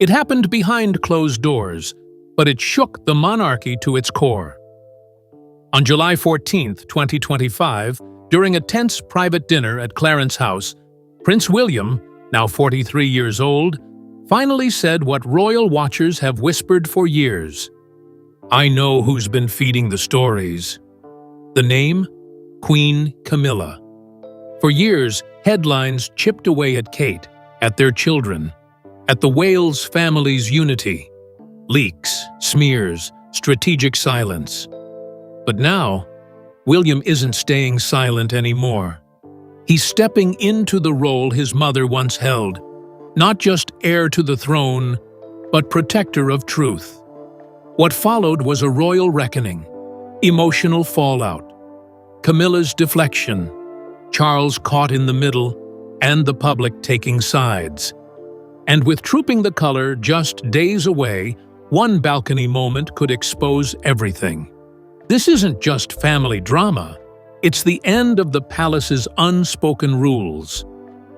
It happened behind closed doors, but it shook the monarchy to its core. On July 14, 2025, during a tense private dinner at Clarence House, Prince William, now 43 years old, finally said what royal watchers have whispered for years. "I know who's been feeding the stories." The name? Queen Camilla. For years, headlines chipped away at Kate, at their children, at the Wales family's unity. Leaks, smears, strategic silence. But now, William isn't staying silent anymore. He's stepping into the role his mother once held, not just heir to the throne, but protector of truth. What followed was a royal reckoning, emotional fallout, Camilla's deflection, Charles caught in the middle, and the public taking sides. And with Trooping the Color just days away, one balcony moment could expose everything. This isn't just family drama, it's the end of the palace's unspoken rules.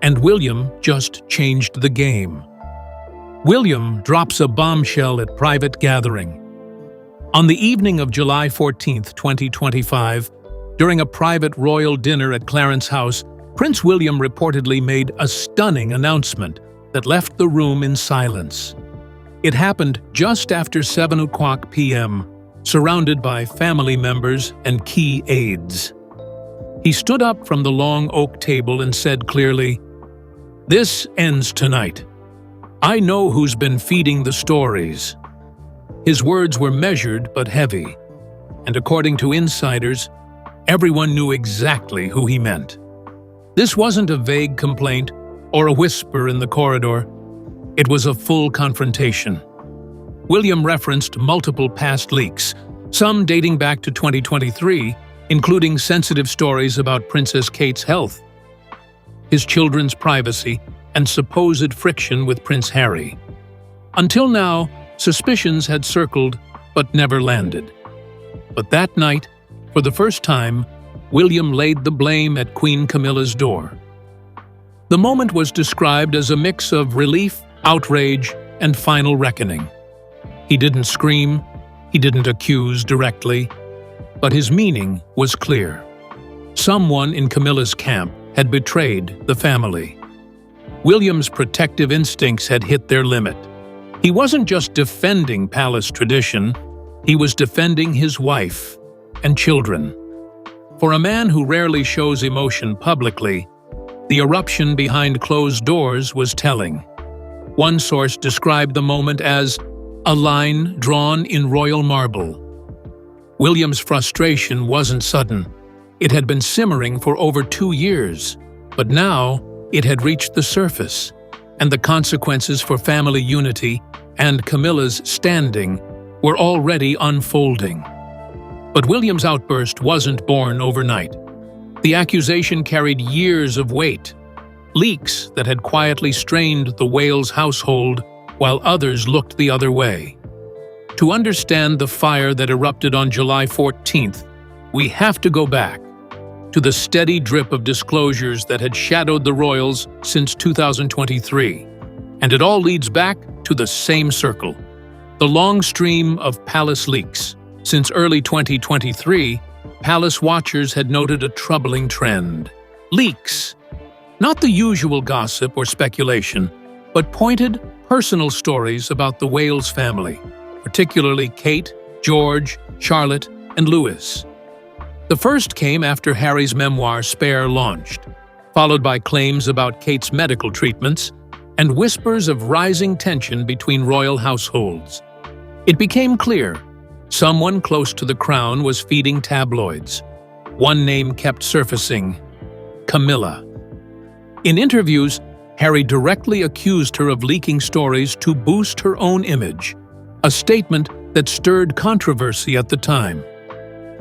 And William just changed the game. William drops a bombshell at private gathering. On the evening of July 14, 2025, during a private royal dinner at Clarence House, Prince William reportedly made a stunning announcement that left the room in silence. It happened just after 7 p.m., surrounded by family members and key aides. He stood up from the long oak table and said clearly, "This ends tonight. I know who's been feeding the stories." His words were measured but heavy, and according to insiders, everyone knew exactly who he meant. This wasn't a vague complaint or a whisper in the corridor. It was a full confrontation. William referenced multiple past leaks, some dating back to 2023, including sensitive stories about Princess Kate's health, his children's privacy, and supposed friction with Prince Harry. Until now, suspicions had circled but never landed. But that night, for the first time, William laid the blame at Queen Camilla's door. The moment was described as a mix of relief, outrage, and final reckoning. He didn't scream, he didn't accuse directly, but his meaning was clear. Someone in Camilla's camp had betrayed the family. William's protective instincts had hit their limit. He wasn't just defending palace tradition, he was defending his wife and children. For a man who rarely shows emotion publicly, the eruption behind closed doors was telling. One source described the moment as a line drawn in royal marble. William's frustration wasn't sudden. It had been simmering for over 2 years, but now it had reached the surface, and the consequences for family unity and Camilla's standing were already unfolding. But William's outburst wasn't born overnight. The accusation carried years of weight, leaks that had quietly strained the Wales household while others looked the other way. To understand the fire that erupted on July 14th, we have to go back to the steady drip of disclosures that had shadowed the royals since 2023. And it all leads back to the same circle, the long stream of palace leaks. Since early 2023, palace watchers had noted a troubling trend. Leaks. Not the usual gossip or speculation, but pointed, personal stories about the Wales family, particularly Kate, George, Charlotte, and Louis. The first came after Harry's memoir Spare launched, followed by claims about Kate's medical treatments and whispers of rising tension between royal households. It became clear someone close to the crown was feeding tabloids. One name kept surfacing: Camilla. In interviews, Harry directly accused her of leaking stories to boost her own image, a statement that stirred controversy at the time.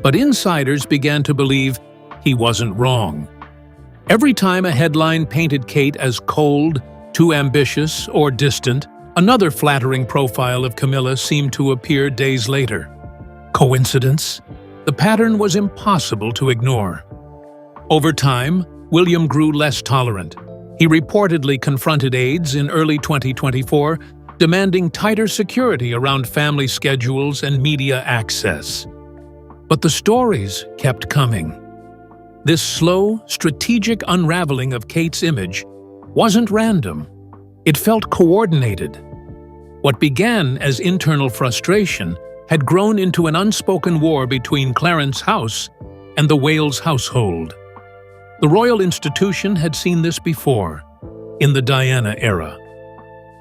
But insiders began to believe he wasn't wrong. Every time a headline painted Kate as cold, too ambitious, or distant, another flattering profile of Camilla seemed to appear days later. Coincidence? The pattern was impossible to ignore. Over time, William grew less tolerant. He reportedly confronted aides in early 2024, demanding tighter security around family schedules and media access. But the stories kept coming. This slow, strategic unraveling of Kate's image wasn't random. It felt coordinated. What began as internal frustration had grown into an unspoken war between Clarence House and the Wales household. The royal institution had seen this before, in the Diana era.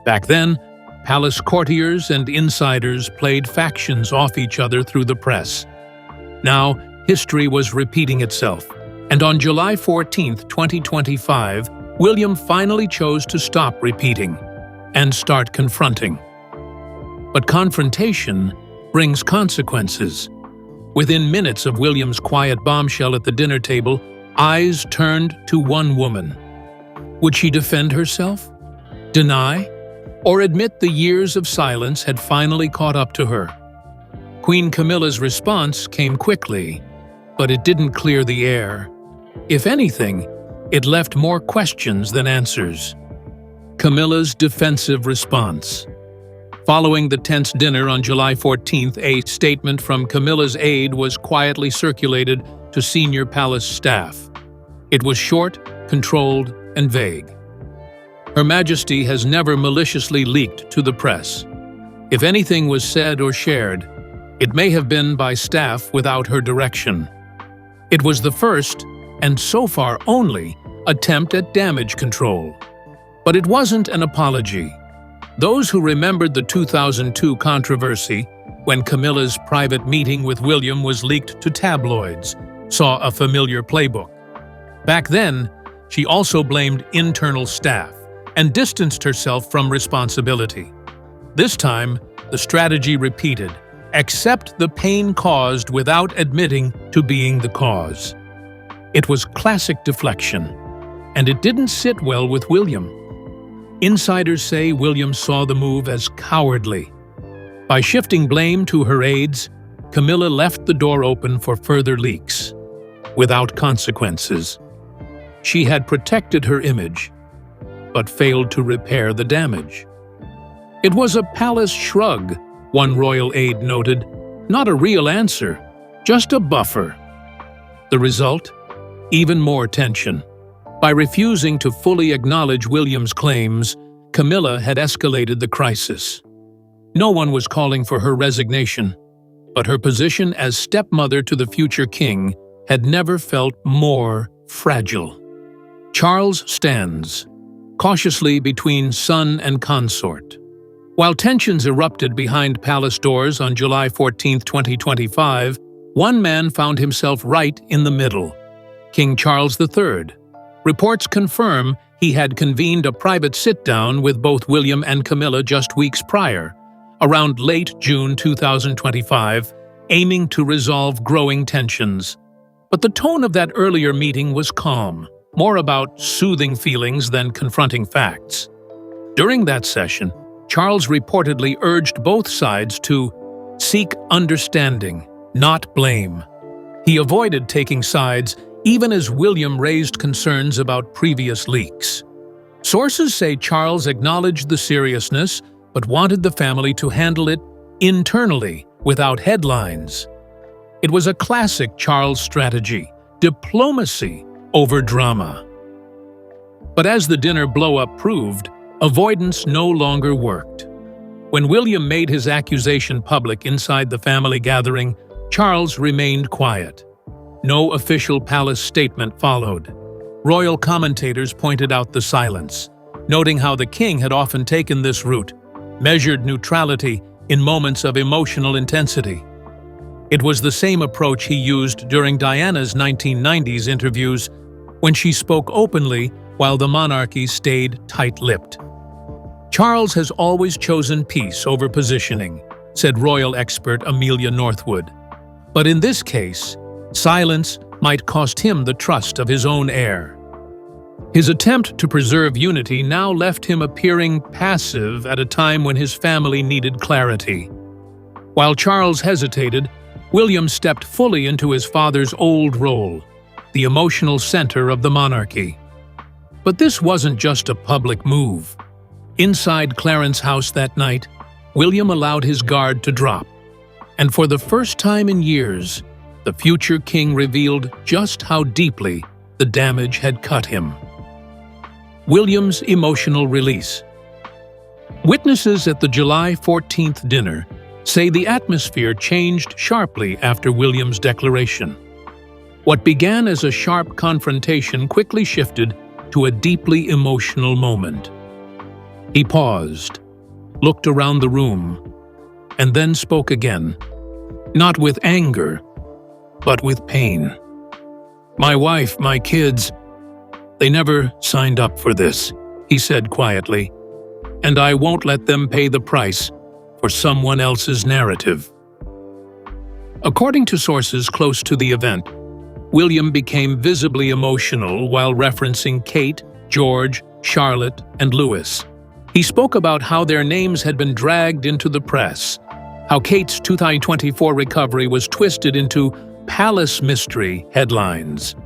Back then, palace courtiers and insiders played factions off each other through the press. Now, history was repeating itself, and on July 14, 2025, William finally chose to stop repeating and start confronting. But confrontation brings consequences. Within minutes of William's quiet bombshell at the dinner table, eyes turned to one woman. Would she defend herself? Deny? Or admit the years of silence had finally caught up to her? Queen Camilla's response came quickly, but it didn't clear the air. If anything, it left more questions than answers. Camilla's defensive response. Following the tense dinner on July 14th, a statement from Camilla's aide was quietly circulated to senior palace staff. It was short, controlled, and vague. Her Majesty has never maliciously leaked to the press. If anything was said or shared, it may have been by staff without her direction. It was the first, and so far only, attempt at damage control. But it wasn't an apology. Those who remembered the 2002 controversy, when Camilla's private meeting with William was leaked to tabloids, saw a familiar playbook. Back then, she also blamed internal staff and distanced herself from responsibility. This time, the strategy repeated: accept the pain caused without admitting to being the cause. It was classic deflection, and it didn't sit well with William. Insiders say William saw the move as cowardly. By shifting blame to her aides, Camilla left the door open for further leaks, without consequences. She had protected her image, but failed to repair the damage. It was a palace shrug, one royal aide noted, not a real answer, just a buffer. The result? Even more tension. By refusing to fully acknowledge William's claims, Camilla had escalated the crisis. No one was calling for her resignation, but her position as stepmother to the future king had never felt more fragile. Charles stands, cautiously between son and consort. While tensions erupted behind palace doors on July 14, 2025, one man found himself right in the middle: King Charles III. Reports confirm he had convened a private sit-down with both William and Camilla just weeks prior, around late June 2025, aiming to resolve growing tensions. But the tone of that earlier meeting was calm, more about soothing feelings than confronting facts. During that session, Charles reportedly urged both sides to seek understanding, not blame. He avoided taking sides, even as William raised concerns about previous leaks. Sources say Charles acknowledged the seriousness, but wanted the family to handle it internally, without headlines. It was a classic Charles strategy: diplomacy over drama. But as the dinner blow-up proved, avoidance no longer worked. When William made his accusation public inside the family gathering, Charles remained quiet. No official palace statement followed. Royal commentators pointed out the silence, noting how the king had often taken this route, measured neutrality in moments of emotional intensity. It was the same approach he used during Diana's 1990s interviews, when she spoke openly while the monarchy stayed tight-lipped. Charles has always chosen peace over positioning, said royal expert Amelia Northwood. But in this case, silence might cost him the trust of his own heir. His attempt to preserve unity now left him appearing passive at a time when his family needed clarity. While Charles hesitated, William stepped fully into his father's old role, the emotional center of the monarchy. But this wasn't just a public move. Inside Clarence House that night, William allowed his guard to drop. And for the first time in years, the future king revealed just how deeply the damage had cut him. William's emotional release. Witnesses at the July 14th dinner say the atmosphere changed sharply after William's declaration. What began as a sharp confrontation quickly shifted to a deeply emotional moment. He paused, looked around the room, and then spoke again, not with anger, but with pain. "My wife, my kids, they never signed up for this," he said quietly, "and I won't let them pay the price for someone else's narrative." According to sources close to the event, William became visibly emotional while referencing Kate, George, Charlotte, and Louis. He spoke about how their names had been dragged into the press, how Kate's 2024 recovery was twisted into palace mystery headlines.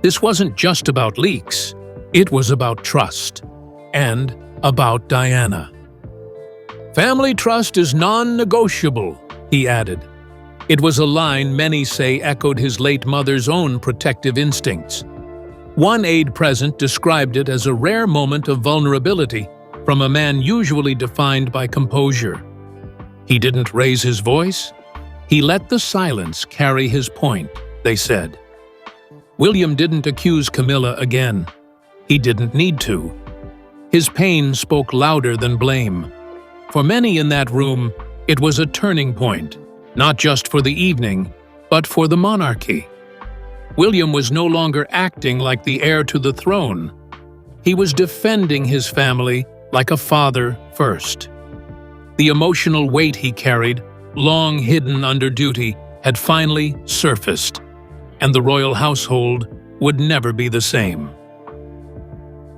This wasn't just about leaks, it was about trust, and about Diana. "Family trust is non-negotiable," he added. It was a line many say echoed his late mother's own protective instincts. One aide present described it as a rare moment of vulnerability from a man usually defined by composure. He didn't raise his voice. He let the silence carry his point, they said. William didn't accuse Camilla again. He didn't need to. His pain spoke louder than blame. For many in that room, it was a turning point, not just for the evening, but for the monarchy. William was no longer acting like the heir to the throne. He was defending his family like a father first. The emotional weight he carried, long hidden under duty, had finally surfaced, and the royal household would never be the same.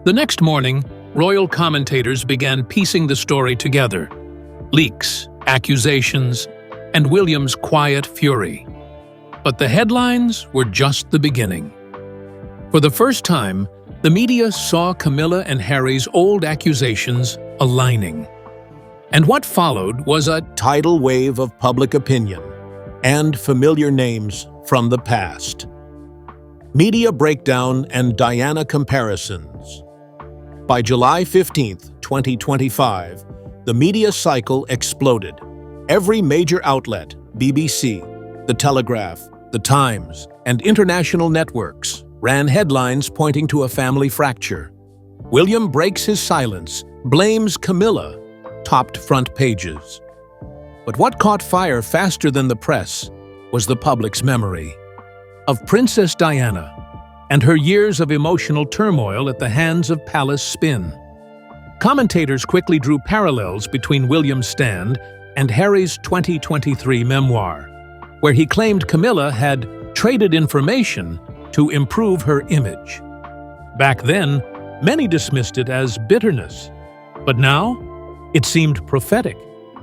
The next morning, royal commentators began piecing the story together. Leaks, accusations, and William's quiet fury. But the headlines were just the beginning. For the first time, the media saw Camilla and Harry's old accusations aligning. And what followed was a tidal wave of public opinion and familiar names from the past. Media breakdown and Diana comparisons. By July 15, 2025, the media cycle exploded. Every major outlet, BBC, The Telegraph, The Times, and international networks ran headlines pointing to a family fracture. William breaks his silence, blames Camilla, topped front pages. But what caught fire faster than the press was the public's memory of Princess Diana and her years of emotional turmoil at the hands of palace spin. Commentators quickly drew parallels between William's stand and Harry's 2023 memoir, where he claimed Camilla had traded information to improve her image. Back then, many dismissed it as bitterness, but now it seemed prophetic.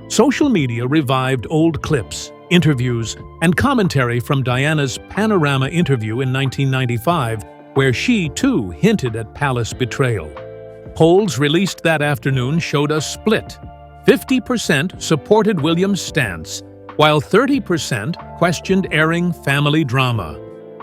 Social media revived old clips, interviews, and commentary from Diana's Panorama interview in 1995, where she, too, hinted at palace betrayal. Polls released that afternoon showed a split. 50% supported William's stance, while 30% questioned airing family drama.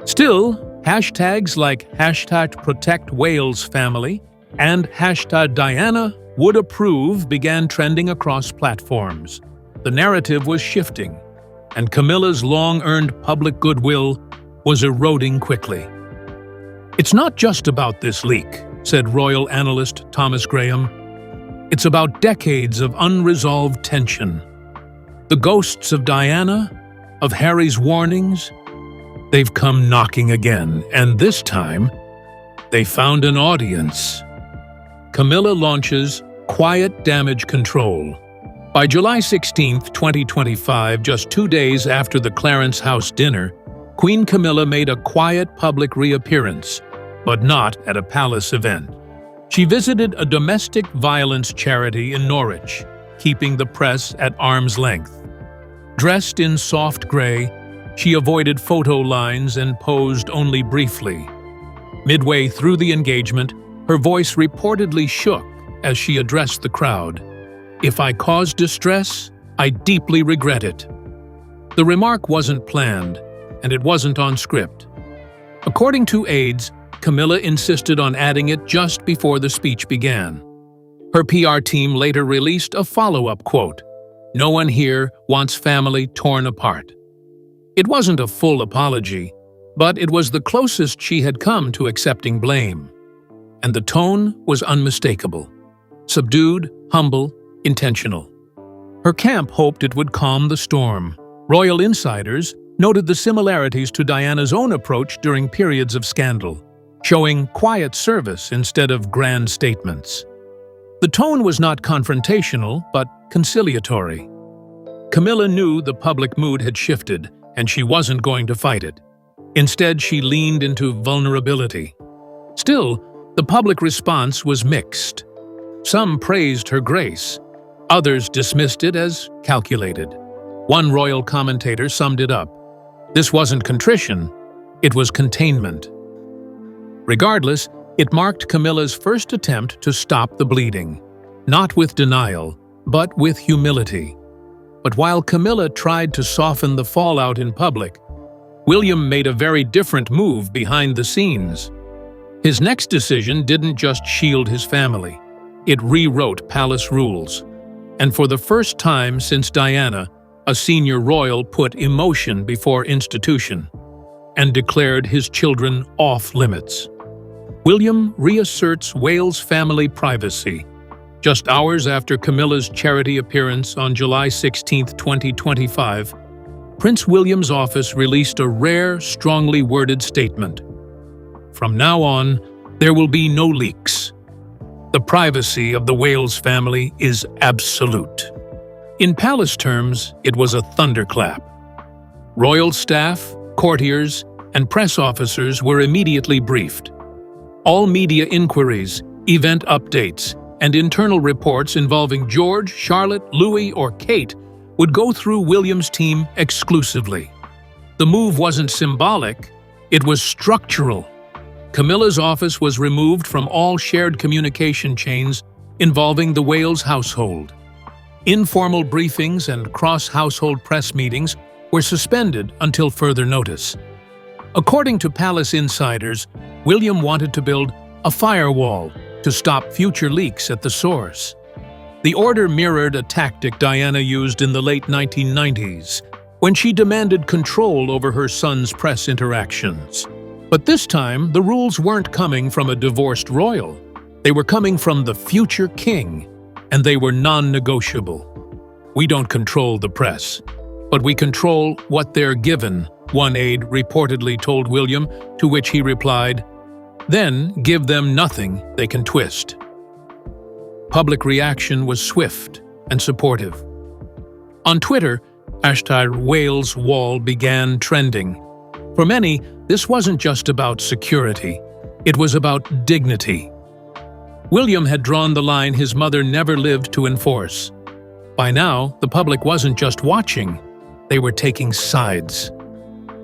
Still, hashtags like #ProtectWalesFamily and #DianaWouldApprove began trending across platforms. The narrative was shifting, and Camilla's long-earned public goodwill was eroding quickly. "It's not just about this leak," said royal analyst Thomas Graham. "It's about decades of unresolved tension. The ghosts of Diana, of Harry's warnings, they've come knocking again, and this time, they found an audience." Camilla launches Quiet Damage Control. By July 16, 2025, just 2 days after the Clarence House dinner, Queen Camilla made a quiet public reappearance, but not at a palace event. She visited a domestic violence charity in Norwich, keeping the press at arm's length. Dressed in soft gray, she avoided photo lines and posed only briefly. Midway through the engagement, her voice reportedly shook as she addressed the crowd, "If I cause distress, I deeply regret it." The remark wasn't planned, and it wasn't on script. According to aides, Camilla insisted on adding it just before the speech began. Her PR team later released a follow-up quote, "No one here wants family torn apart." It wasn't a full apology, but it was the closest she had come to accepting blame. And the tone was unmistakable. Subdued, humble, intentional. Her camp hoped it would calm the storm. Royal insiders noted the similarities to Diana's own approach during periods of scandal, showing quiet service instead of grand statements. The tone was not confrontational, but conciliatory. Camilla knew the public mood had shifted, and she wasn't going to fight it. Instead, she leaned into vulnerability. Still, the public response was mixed. Some praised her grace. Others dismissed it as calculated. One royal commentator summed it up. This wasn't contrition, it was containment. Regardless, it marked Camilla's first attempt to stop the bleeding. Not with denial, but with humility. But while Camilla tried to soften the fallout in public, William made a very different move behind the scenes. His next decision didn't just shield his family. It rewrote palace rules. And for the first time since Diana, a senior royal put emotion before institution and declared his children off limits. William reasserts Wales family privacy. Just hours after Camilla's charity appearance on July 16, 2025, Prince William's office released a rare, strongly worded statement. "From now on, there will be no leaks. The privacy of the Wales family is absolute." In palace terms, it was a thunderclap. Royal staff, courtiers, and press officers were immediately briefed. All media inquiries, event updates, and internal reports involving George, Charlotte, Louis, or Kate would go through William's team exclusively. The move wasn't symbolic, it was structural. Camilla's office was removed from all shared communication chains involving the Wales household. Informal briefings and cross-household press meetings were suspended until further notice. According to palace insiders, William wanted to build a firewall to stop future leaks at the source. The order mirrored a tactic Diana used in the late 1990s, when she demanded control over her son's press interactions. But this time, the rules weren't coming from a divorced royal. They were coming from the future king, and they were non-negotiable. "We don't control the press, but we control what they're given," one aide reportedly told William, to which he replied, "Then give them nothing they can twist." Public reaction was swift and supportive. On Twitter, #WalesWall began trending. For many, this wasn't just about security, it was about dignity. William had drawn the line his mother never lived to enforce. By now, the public wasn't just watching, they were taking sides.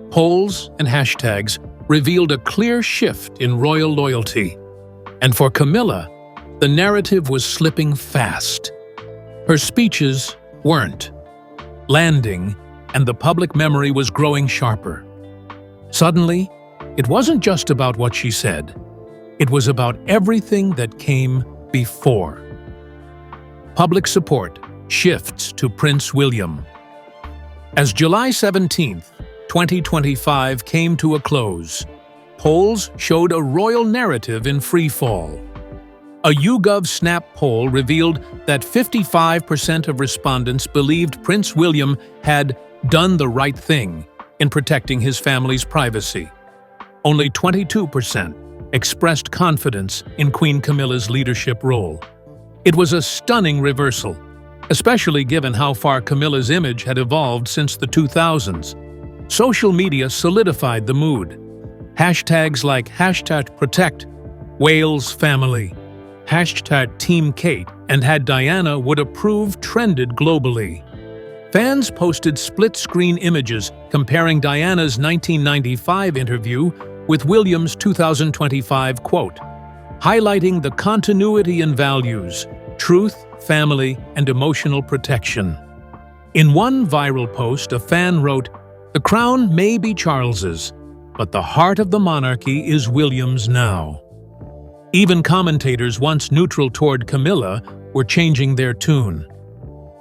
Polls and hashtags revealed a clear shift in royal loyalty. And for Camilla, the narrative was slipping fast. Her speeches weren't landing, and the public memory was growing sharper. Suddenly, it wasn't just about what she said. It was about everything that came before. Public support shifts to Prince William. As July 17, 2025 came to a close, polls showed a royal narrative in free fall. A YouGov Snap poll revealed that 55% of respondents believed Prince William had done the right thing in protecting his family's privacy. Only 22% expressed confidence in Queen Camilla's leadership role. It was a stunning reversal, especially given how far Camilla's image had evolved since the 2000s. Social media solidified the mood. Hashtags like #ProtectWalesFamily, #TeamKate, and Had Diana Would Approve trended globally. Fans posted split-screen images comparing Diana's 1995 interview with William's 2025 quote, highlighting the continuity and values truth, family, and emotional protection. In one viral post, a fan wrote, "The crown may be Charles's, but the heart of the monarchy is William's now." Even commentators once neutral toward Camilla were changing their tune.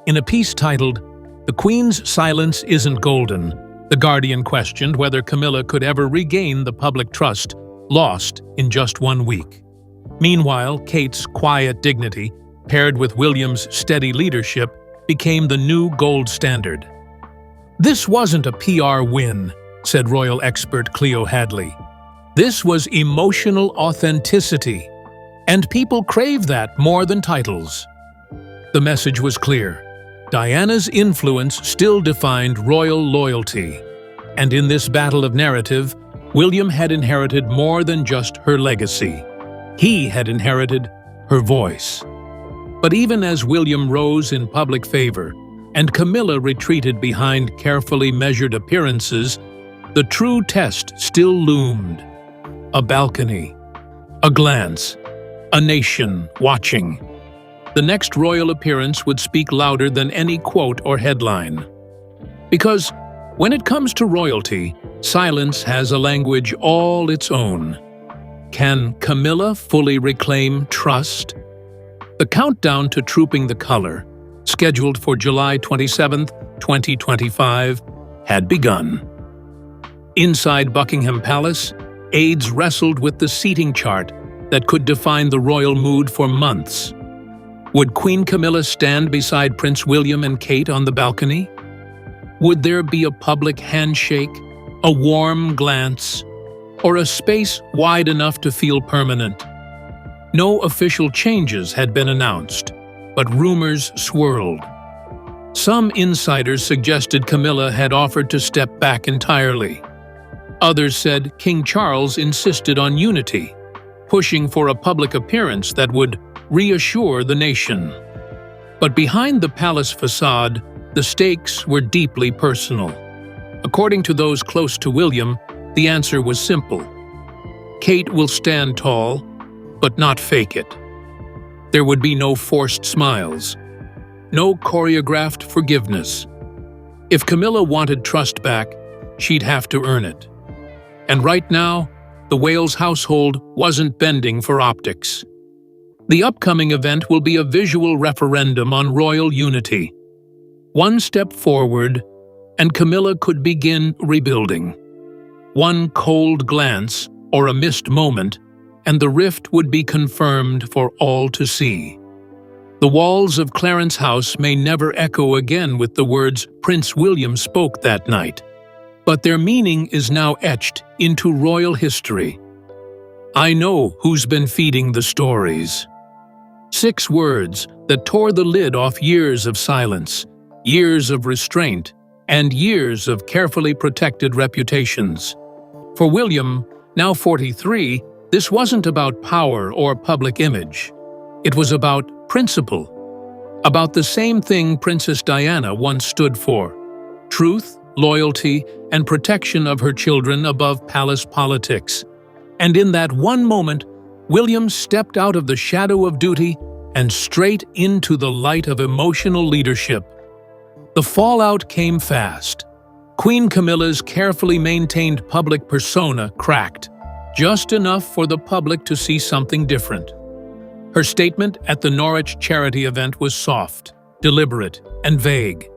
In a piece titled, "The Queen's Silence Isn't Golden," The Guardian questioned whether Camilla could ever regain the public trust lost in just 1 week. Meanwhile, Kate's quiet dignity, paired with William's steady leadership, became the new gold standard. "This wasn't a PR win," said royal expert Cleo Hadley. "This was emotional authenticity, and people crave that more than titles." The message was clear. Diana's influence still defined royal loyalty, and in this battle of narrative, William had inherited more than just her legacy. He had inherited her voice. But even as William rose in public favor and Camilla retreated behind carefully measured appearances, the true test still loomed. A balcony, a glance, a nation watching. The next royal appearance would speak louder than any quote or headline. Because when it comes to royalty, silence has a language all its own. Can Camilla fully reclaim trust? The countdown to Trooping the Color, scheduled for July 27, 2025, had begun. Inside Buckingham Palace, aides wrestled with the seating chart that could define the royal mood for months. Would Queen Camilla stand beside Prince William and Kate on the balcony? Would there be a public handshake, a warm glance, or a space wide enough to feel permanent? No official changes had been announced, but rumors swirled. Some insiders suggested Camilla had offered to step back entirely. Others said King Charles insisted on unity, pushing for a public appearance that would reassure the nation. But behind the palace facade, the stakes were deeply personal. According to those close to William, the answer was simple. Kate will stand tall, but not fake it. There would be no forced smiles, no choreographed forgiveness. If Camilla wanted trust back, she'd have to earn it. And right now, the Wales household wasn't bending for optics. The upcoming event will be a visual referendum on royal unity. One step forward, and Camilla could begin rebuilding. One cold glance or a missed moment, and the rift would be confirmed for all to see. The walls of Clarence House may never echo again with the words Prince William spoke that night, but their meaning is now etched into royal history. I know who's been feeding the stories. 6 words that tore the lid off years of silence, years of restraint, and years of carefully protected reputations. For William, now 43, this wasn't about power or public image. It was about principle, about the same thing Princess Diana once stood for: truth, loyalty, and protection of her children above palace politics. And in that one moment, William stepped out of the shadow of duty and straight into the light of emotional leadership. The fallout came fast. Queen Camilla's carefully maintained public persona cracked, just enough for the public to see something different. Her statement at the Norwich charity event was soft, deliberate, and vague.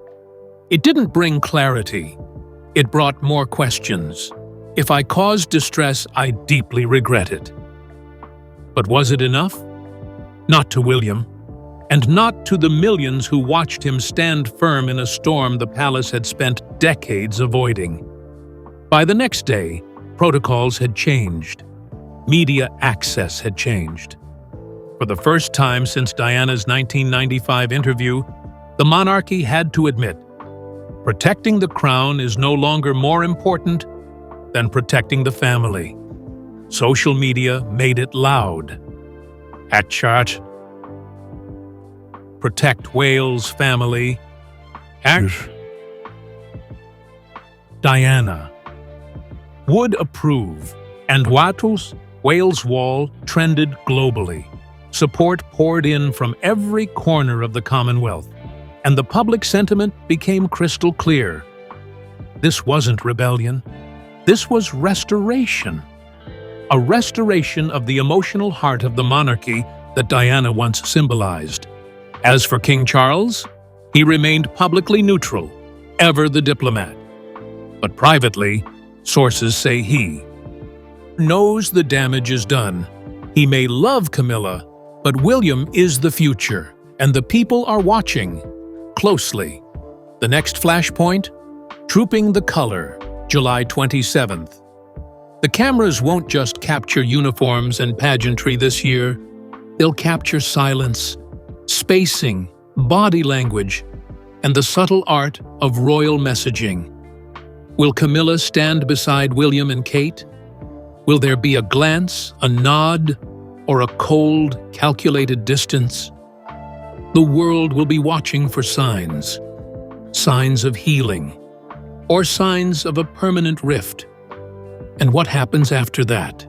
It didn't bring clarity. It brought more questions. If I caused distress, I deeply regret it. But was it enough? Not to William, and not to the millions who watched him stand firm in a storm the palace had spent decades avoiding. By the next day, protocols had changed. Media access had changed. For the first time since Diana's 1995 interview, the monarchy had to admit, protecting the crown is no longer more important than protecting the family. Social media made it loud. At church, protect Wales family. At Diana would approve, and Wales Wall trended globally. Support poured in from every corner of the Commonwealth, and the public sentiment became crystal clear. This wasn't rebellion. This was restoration. A restoration of the emotional heart of the monarchy that Diana once symbolized. As for King Charles, he remained publicly neutral, ever the diplomat. But privately, sources say he knows the damage is done. He may love Camilla, but William is the future, and the people are watching closely. The next flashpoint? Trooping the Color, July 27th. The cameras won't just capture uniforms and pageantry this year. They'll capture silence, spacing, body language, and the subtle art of royal messaging. Will Camilla stand beside William and Kate? Will there be a glance, a nod, or a cold, calculated distance? The world will be watching for signs. Signs of healing, or signs of a permanent rift. And what happens after that?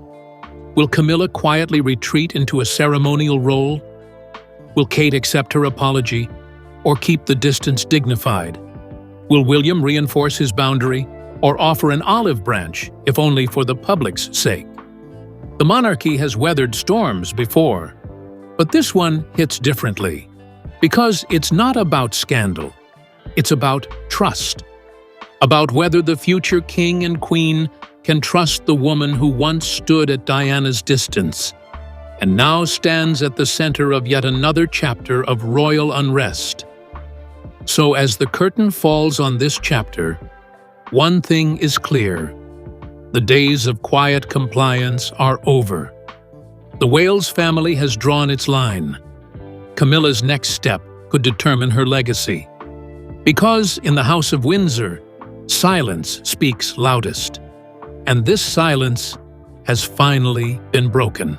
Will Camilla quietly retreat into a ceremonial role? Will Kate accept her apology, or keep the distance dignified? Will William reinforce his boundary, or offer an olive branch, if only for the public's sake? The monarchy has weathered storms before, but this one hits differently, because it's not about scandal. It's about trust, about whether the future king and queen can trust the woman who once stood at Diana's distance and now stands at the center of yet another chapter of royal unrest. So as the curtain falls on this chapter, one thing is clear. The days of quiet compliance are over. The Wales family has drawn its line. Camilla's next step could determine her legacy. Because in the House of Windsor, silence speaks loudest. And this silence has finally been broken.